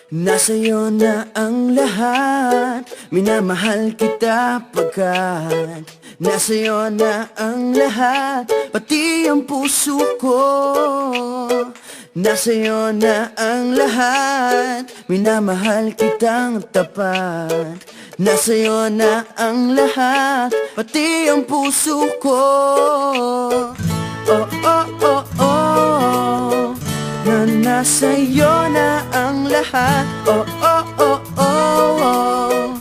Nasa'yo na ang lahat, minamahal kita pagkat nasa'yo na ang lahat, pati ang puso ko. Nasa'yo na ang lahat, minamahal kitang tapat. Nasa'yo na ang lahat, pati ang puso ko. Oh, oh, oh, oh, na nasa'yo na ang lahat. Oh, oh, oh, oh, oh,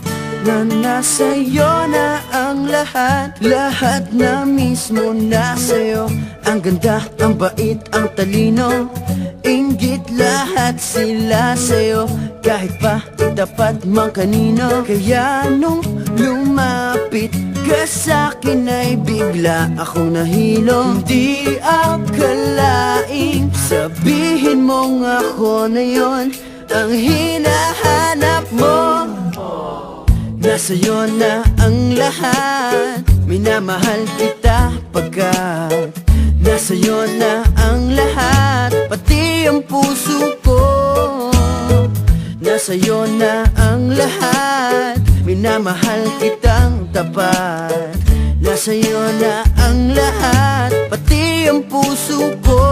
na nasa'yo na ang lahat. Lahat na mismo nasa'yo. Ang ganda, ang bait, ang talino, inggit lahat sila sa'yo. Kahit pa itapat mang kanino. Kaya nung lumapit ka sa'kin ay bigla akong nahilo. Hindi akalaing sabihin mong ako na yon ang hinahanap mo. Nasa'yo na ang lahat, minamahal kita pagkat nasa'yo na ang lahat, pati ang puso ko. Nasa'yo na ang lahat, minamahal kitang tapat. Nasa'yo na ang lahat, pati ang puso ko.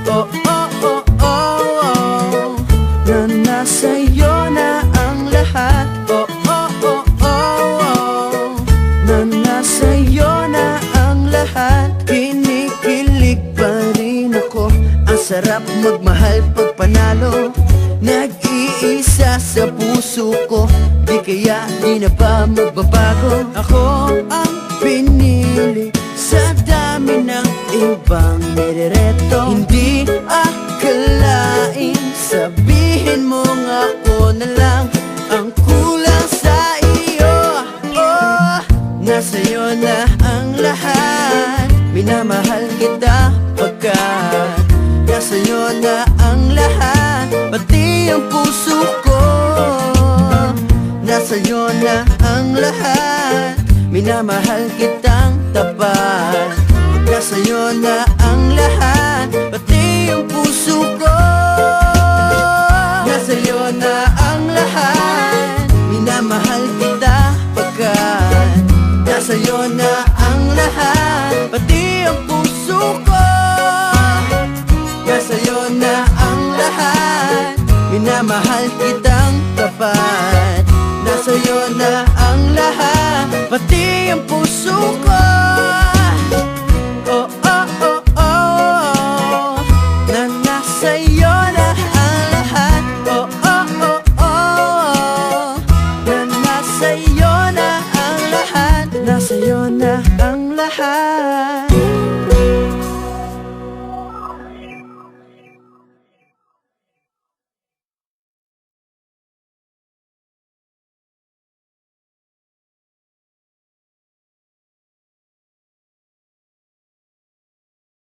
Oh, oh, oh, oh, oh, na nasa'yo na ang lahat. Oh, oh, oh, oh, oh, na nasa'yo na ang lahat. Kinikilig pa rin ako, ang sarap magmahal pag panalo. Nag-iisa sa puso ko, di kaya di na ba magbabago. Ako ang pinili sa dami ng ibang nirereto. Hindi akalaing sabihin mong ako na lang ang kulang sa iyo. Oh, nasa'yo na ang lahat, minamahal kita pagkat nasa'yo na ang lahat, pati ang puso ko. Nasa'yo na ang lahat, minamahal kitang tapat. Nasa'yo na ang lahat, pati ang puso ko. Nasa'yo na ang lahat, minamahal kita pagkat nasa'yo na ang lahat, pati ang puso ko. Nasa'yo na ang lahat, minamahal kitang tapat. Nasa'yo na ang lahat, pati ang puso ko. Oh, oh, oh, oh, na nasa'yo na ang lahat. Oh, oh, oh, oh, na nasa'yo